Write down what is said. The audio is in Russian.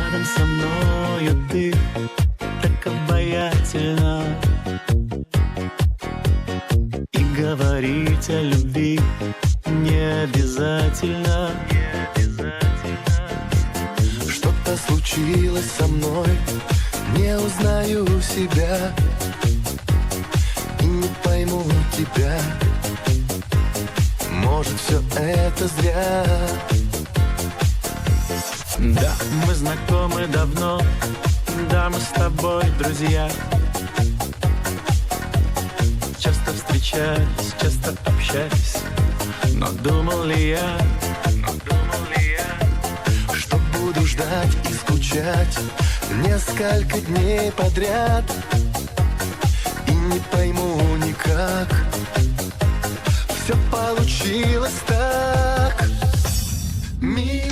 рядом со мною ты так обаятельна, и говорить о любви не обязательно. Что-то случилось со мной, не узнаю себя и не пойму тебя. Может, все это зря. Да, мы знакомы давно, да, мы с тобой друзья. Часто встречались, часто общались, но думал ли я, что буду ждать и скучать несколько дней подряд, и не пойму никак, все получилось так. Мир